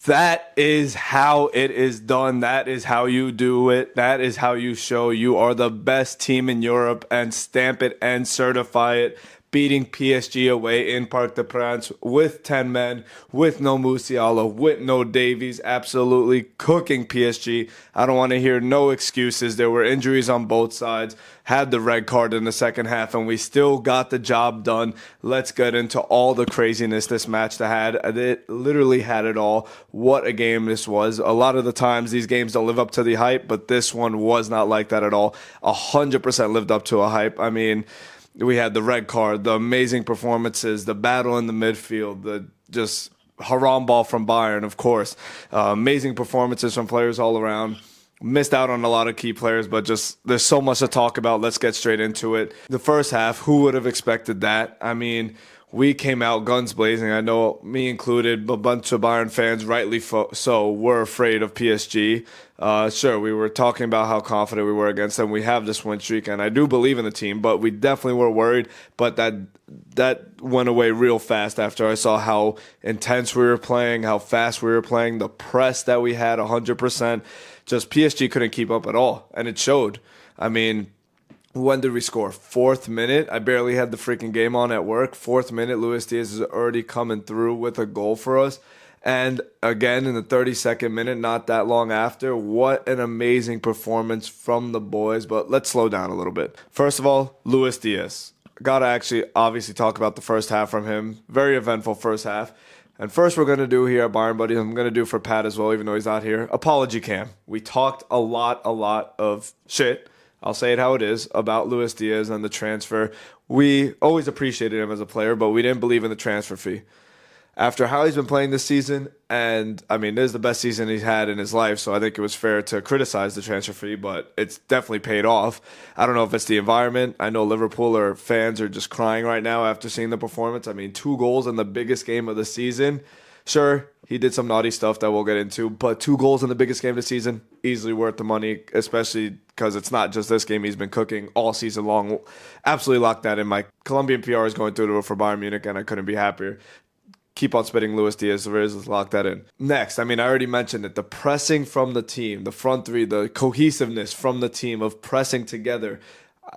That is how it is done. That is how you do it. That is how you show you are the best team in Europe and stamp it and certify it. Beating PSG away in Parc des Princes with 10 men, with no Musiala, with no Davies, absolutely cooking PSG. I don't want to hear no excuses. There were injuries on both sides, had the red card in the second half, and we still got the job done. Let's get into all the craziness this match had. It literally had it all. What a game this was. A lot of the times these games don't live up to the hype, but this one was not like that at all. 100% lived up to a hype. I mean, we had the red card, the amazing performances, the battle in the midfield, the just haram ball from Bayern, of course. Amazing performances from players all around. Missed out on a lot of key players, but just there's so much to talk about. Let's get straight into it. The first half, who would have expected that? I mean, we came out guns blazing. I know me included, a bunch of Bayern fans, rightly so, were afraid of PSG. Sure, we were talking about how confident we were against them. We have this win streak, and I do believe in the team, but we definitely were worried. But that went away real fast after I saw how intense we were playing, how fast we were playing, the press that we had, 100%. Just PSG couldn't keep up at all, and it showed. I mean, when did we score? Fourth minute. I barely had the freaking game on at work. Fourth minute, Luis Diaz is already coming through with a goal for us. And again, in the 32nd minute, not that long after, what an amazing performance from the boys. But let's slow down a little bit. First of all, Luis Diaz. Gotta actually obviously talk about the first half from him. Very eventful first half. And first we're going to do here at BayernBuddies, I'm going to do for Pat as well, even though he's not here, apology cam. We talked a lot of shit. I'll say it how it is, about Luis Diaz and the transfer. We always appreciated him as a player, but we didn't believe in the transfer fee. After how he's been playing this season, and I mean, this is the best season he's had in his life, so I think it was fair to criticize the transfer fee, but it's definitely paid off. I don't know if it's the environment. I know Liverpool or fans are just crying right now after seeing the performance. I mean, 2 goals in the biggest game of the season. Sure, he did some naughty stuff that we'll get into, but 2 goals in the biggest game of the season, easily worth the money, especially because it's not just this game he's been cooking all season long. Absolutely locked that in. My Colombian PR is going through it for Bayern Munich, and I couldn't be happier. Keep on spitting Luis Diaz. Let's lock that in. Next, I mean, I already mentioned it. The pressing from the team, the front three, the cohesiveness from the team of pressing together.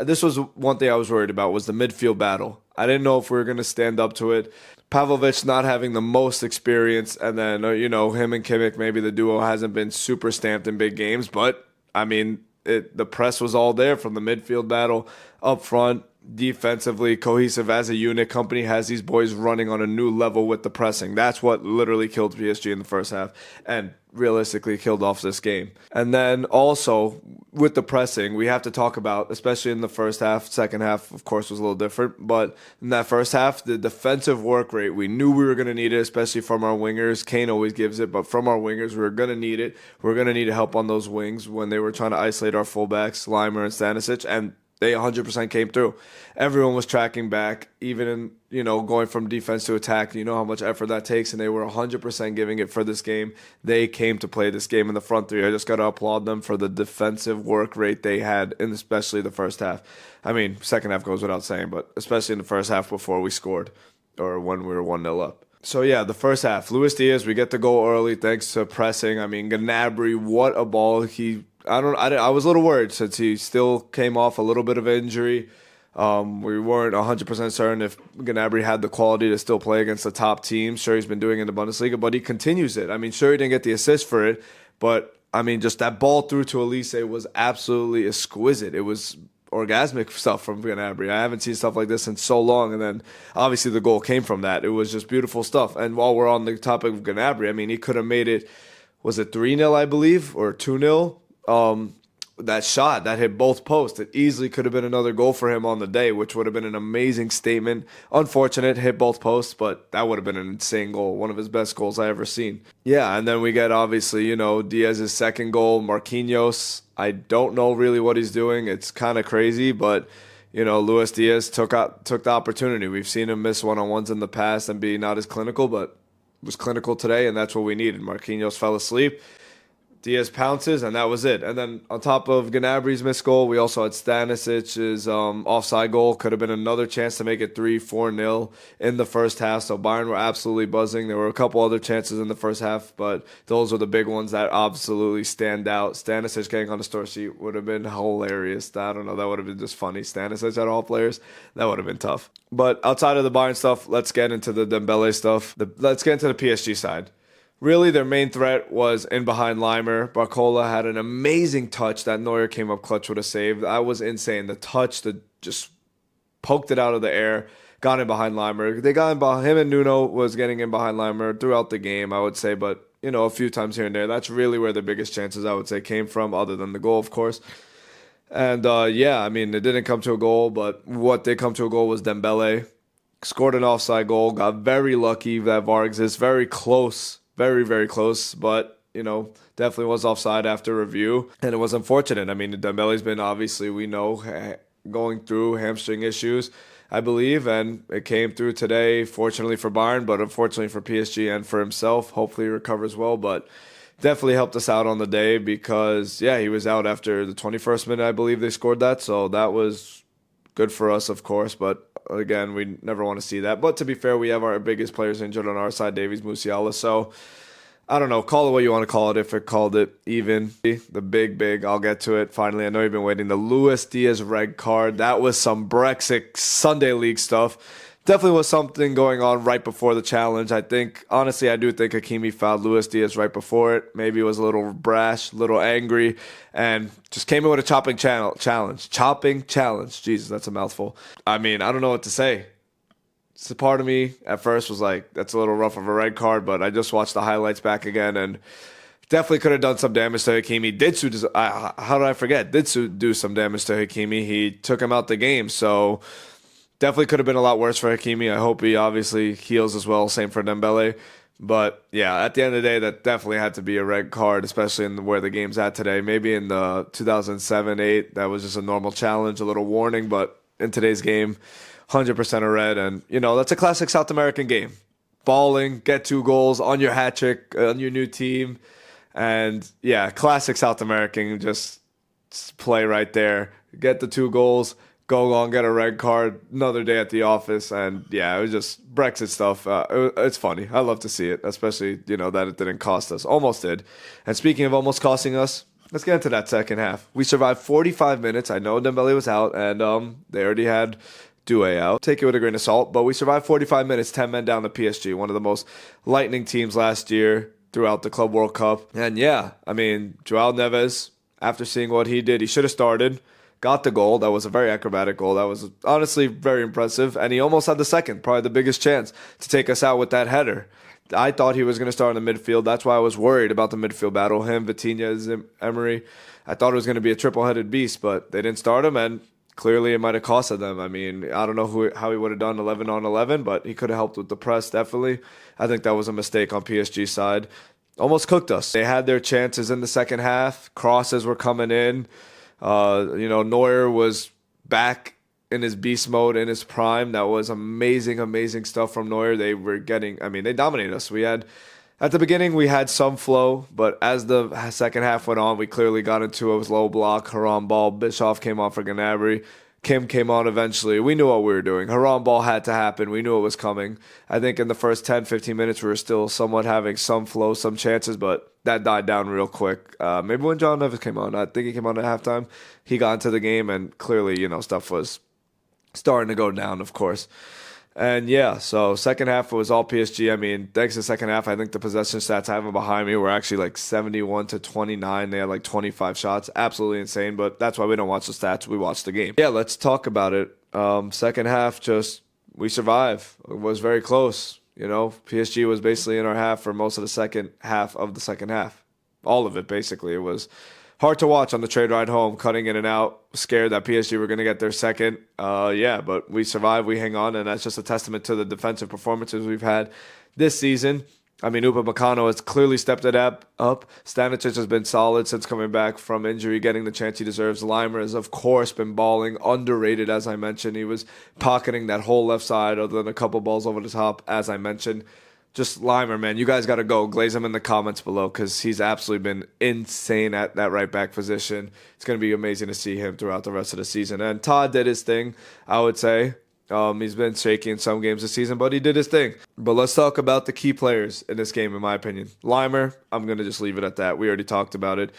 This was one thing I was worried about, was the midfield battle. I didn't know if we were going to stand up to it. Pavlovic not having the most experience, and then, him and Kimmich, maybe the duo hasn't been super stamped in big games, but, I mean, the press was all there from the midfield battle up front. Defensively cohesive as a unit. Company has these boys running on a new level with the pressing. That's what literally killed PSG in the first half and realistically killed off this game. And then also with the pressing, we have to talk about, especially in the first half. Second half, of course, was a little different, but in that first half, the defensive work rate, we knew we were going to need it, especially from our wingers. Kane always gives it, but from our wingers, we were going to need it. We are going to need help on those wings when they were trying to isolate our fullbacks, Limer and Stanisic, and they 100% came through. Everyone was tracking back, even in, going from defense to attack. You know how much effort that takes, and they were 100% giving it for this game. They came to play this game in the front three. I just got to applaud them for the defensive work rate they had, and especially the first half. I mean, second half goes without saying, but especially in the first half before we scored, or when we were 1-0 up. So yeah, the first half, Luis Diaz, we get the goal early thanks to pressing. I mean, Gnabry, what a ball. I was a little worried since he still came off a little bit of injury. We weren't 100% certain if Gnabry had the quality to still play against the top teams. Sure, he's been doing it in the Bundesliga, but he continues it. I mean, sure, he didn't get the assist for it, but I mean, just that ball through to Elise was absolutely exquisite. It was orgasmic stuff from Gnabry. I haven't seen stuff like this in so long, and then obviously the goal came from that. It was just beautiful stuff. And while we're on the topic of Gnabry, I mean, he could have made it, was it 3-0, I believe, or 2-0? That shot that hit both posts, it easily could have been another goal for him on the day, which would have been an amazing statement. Unfortunate, hit both posts, but that would have been an insane goal. One of his best goals I ever seen. Yeah, and then we get, obviously, Diaz's second goal. Marquinhos, I don't know really what he's doing. It's kind of crazy, but, Luis Diaz took the opportunity. We've seen him miss one-on-ones in the past and be not as clinical, but was clinical today, and that's what we needed. Marquinhos fell asleep. Diaz pounces, and that was it. And then on top of Gnabry's missed goal, we also had Stanisic's offside goal. Could have been another chance to make it 3-4-0 in the first half. So Bayern were absolutely buzzing. There were a couple other chances in the first half, but those were the big ones that absolutely stand out. Stanisic getting on the score sheet would have been hilarious. I don't know. That would have been just funny. Stanisic at all players, that would have been tough. But outside of the Bayern stuff, let's get into the Dembele stuff. Let's get into the PSG side. Really, their main threat was in behind Limer. Barcola had an amazing touch that Neuer came up clutch with a save. That was insane. The touch, just poked it out of the air, got in behind Limer. They got in behind him, and Nuno was getting in behind Limer throughout the game, I would say. But, a few times here and there. That's really where the biggest chances, I would say, came from, other than the goal, of course. And, it didn't come to a goal, but what did come to a goal was Dembele. Scored an offside goal, got very lucky that VAR exists, very close. Very, very close, but, definitely was offside after review. And it was unfortunate. Dembele's been, obviously, we know, going through hamstring issues, I believe. And it came through today, fortunately for Bayern, but unfortunately for PSG and for himself. Hopefully he recovers well, but definitely helped us out on the day because, he was out after the 21st minute, I believe they scored that. So that was good for us, of course, but again, we never want to see that. But to be fair, we have our biggest players injured on our side, Davies, Musiala. So, I don't know. Call it what you want to call it. If it called it even. The big, I'll get to it. Finally, I know you've been waiting. The Luis Diaz red card. That was some Brexit Sunday League stuff. Definitely was something going on right before the challenge. I do think Hakimi fouled Luis Diaz right before it. Maybe it was a little brash, a little angry, and just came in with a chopping challenge. Chopping challenge. Jesus, that's a mouthful. I don't know what to say. So part of me at first was like, that's a little rough of a red card, but I just watched the highlights back again, and definitely could have done some damage to Hakimi. How did I forget? Did do some damage to Hakimi. He took him out the game, so definitely could have been a lot worse for Hakimi. I hope he obviously heals as well. Same for Dembele. But yeah, at the end of the day, that definitely had to be a red card, especially in where the game's at today. Maybe in the 2007-8, that was just a normal challenge, a little warning. But in today's game, 100% a red. And, that's a classic South American game. Balling, get 2 goals on your hat trick, on your new team. And yeah, classic South American, just play right there. Get the 2 goals. Go on, get a red card, another day at the office, and yeah, it was just Brexit stuff. It's funny. I love to see it, especially, that it didn't cost us. Almost did. And speaking of almost costing us, let's get into that second half. We survived 45 minutes. I know Dembele was out, and they already had Doué out. Take it with a grain of salt, but we survived 45 minutes, 10 men down to PSG, one of the most lightning teams last year throughout the Club World Cup. And yeah, Joao Neves, after seeing what he did, he should have started. Got the goal. That was a very acrobatic goal. That was honestly very impressive. And he almost had the second, probably the biggest chance to take us out with that header. I thought he was going to start in the midfield. That's why I was worried about the midfield battle. Him, Vitinha, Emery. I thought it was going to be a triple-headed beast, but they didn't start him, and clearly it might have costed them. I don't know how he would have done 11 on 11, but he could have helped with the press, definitely. I think that was a mistake on PSG's side. Almost cooked us. They had their chances in the second half. Crosses were coming in. Neuer was back in his beast mode, in his prime. That was amazing stuff from Neuer. They dominated us. At the beginning, we had some flow, but as the second half went on, we clearly got into a low block, Haram ball. Bischoff came on for Gnabry. Kim came on eventually. We knew what we were doing. Haram ball had to happen. We knew it was coming. I think in the first 10, 15 minutes, we were still somewhat having some flow, some chances, but that died down real quick. Maybe when John Neves came on. I think he came on at halftime. He got into the game, and clearly, stuff was starting to go down, of course. And yeah, so second half was all PSG. Thanks to the second half, I think the possession stats I have behind me were actually like 71-29. They had like 25 shots. Absolutely insane, but that's why we don't watch the stats. We watch the game. Yeah, let's talk about it. Second half, we survive. It was very close. PSG was basically in our half for most of the second half of the second half. All of it, basically. It was hard to watch on the trade ride home, cutting in and out. Scared that PSG were going to get their second. But we survived. We hang on, and that's just a testament to the defensive performances we've had this season. Upamecano has clearly stepped it up. Stanisic has been solid since coming back from injury, getting the chance he deserves. Limer has, of course, been balling. Underrated, as I mentioned. He was pocketing that whole left side other than a couple balls over the top, as I mentioned. Just Limer, man, you guys got to go. Glaze him in the comments below because he's absolutely been insane at that right back position. It's going to be amazing to see him throughout the rest of the season. And Todd did his thing, I would say. He's been shaky in some games this season, but he did his thing. But let's talk about the key players in this game, in my opinion. Limer, I'm going to just leave it at that. We already talked about it.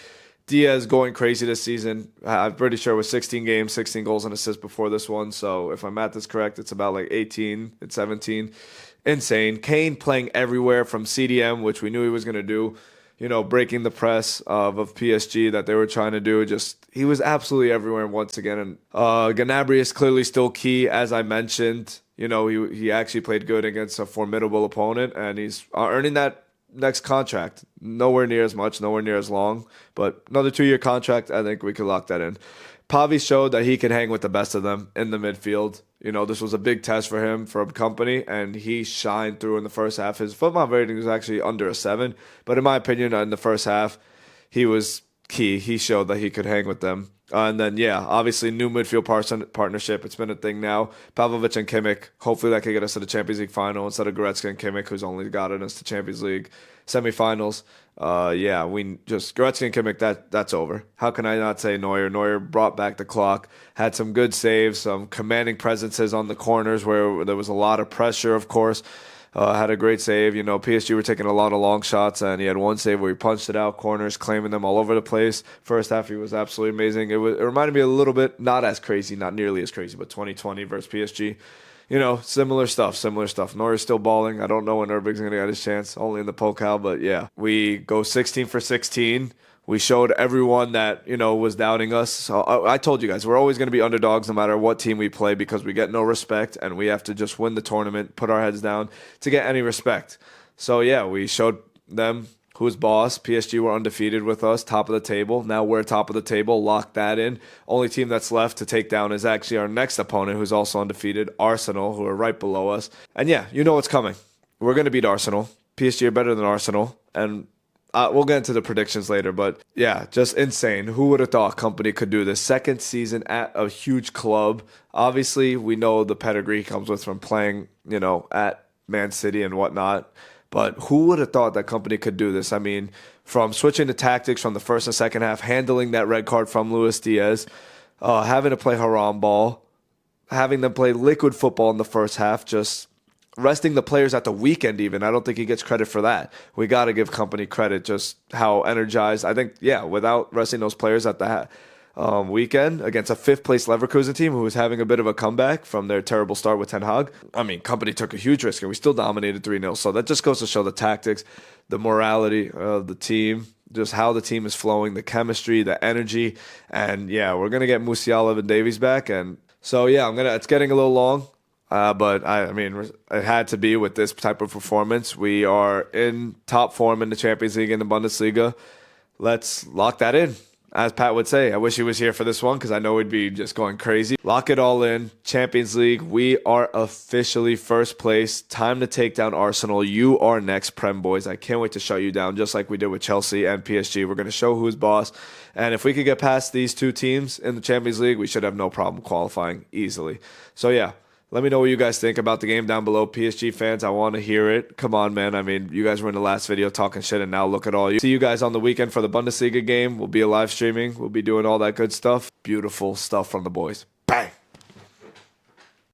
Diaz going crazy this season. I'm pretty sure it was 16 games, 16 goals and assists before this one. So if my math is correct, it's about like 18 and 17. Insane. Kane playing everywhere from CDM, which we knew he was going to do. You know, breaking the press of PSG that they were trying to do. Just, he was absolutely everywhere once again. And Gnabry is clearly still key, as I mentioned. You know, he actually played good against a formidable opponent, and he's earning that next contract. Nowhere near as much, nowhere near as long, but another 2-year contract, I think we could lock that in. Pavi showed that he can hang with the best of them in the midfield. You know, this was a big test for him, for company, and he shined through in the first half. His football rating was actually under a 7, but in my opinion, in the first half, he was key. He showed that he could hang with them. And then, yeah, obviously, new midfield partnership. It's been a thing now. Pavlovic and Kimmich. Hopefully, that could get us to the Champions League final instead of Goretzka and Kimmich, who's only gotten us to Champions League semifinals. Yeah, we just Goretzka and Kimmich. That's over. How can I not say Neuer? Neuer brought back the clock. Had some good saves, some commanding presences on the corners where there was a lot of pressure. Of course. Had a great save. You know, PSG were taking a lot of long shots, and he had one save where he punched it out, corners, claiming them all over the place. First half, he was absolutely amazing. It reminded me a little bit, not as crazy, not nearly as crazy, but 2020 versus PSG. You know, similar stuff. Neuer's still balling. I don't know when Erving's going to get his chance, only in the Pokal, but yeah. We go 16 for 16. We showed everyone that, you know, was doubting us. So I told you guys, we're always going to be underdogs no matter what team we play because we get no respect and we have to just win the tournament, put our heads down to get any respect. So, yeah, we showed them who's boss. PSG were undefeated with us, top of the table. Now we're top of the table, lock that in. Only team that's left to take down is actually our next opponent, who's also undefeated, Arsenal, who are right below us. And, yeah, you know what's coming. We're going to beat Arsenal. PSG are better than Arsenal, and we'll get into the predictions later, but yeah, just insane. Who would have thought Company could do this? Second season at a huge club. Obviously, we know the pedigree comes with from playing, you know, at Man City and whatnot. But who would have thought that Company could do this? I mean, from switching the tactics from the first and second half, handling that red card from Luis Diaz, having to play haram ball, having them play liquid football in the first half, just resting the players at the weekend even. I don't think he gets credit for that. We got to give Company credit just how energized. I think, yeah, without resting those players at the weekend against a fifth-place Leverkusen team who was having a bit of a comeback from their terrible start with Ten Hag. I mean, Company took a huge risk and we still dominated 3-0. So that just goes to show the tactics, the morality of the team, just how the team is flowing, the chemistry, the energy. And, yeah, we're going to get Musiala and Davies back. And so, yeah, it's getting a little long. But I mean, it had to be with this type of performance. We are in top form in the Champions League and the Bundesliga. Let's lock that in. As Pat would say, I wish he was here for this one because I know he'd be just going crazy. Lock it all in. Champions League, we are officially first place. Time to take down Arsenal. You are next, Prem boys. I can't wait to shut you down just like we did with Chelsea and PSG. We're going to show who's boss. And if we could get past these two teams in the Champions League, we should have no problem qualifying easily. So, yeah. Let me know what you guys think about the game down below. PSG fans, I want to hear it. Come on, man. I mean, you guys were in the last video talking shit, and now look at all you. See you guys on the weekend for the Bundesliga game. We'll be live streaming. We'll be doing all that good stuff. Beautiful stuff from the boys.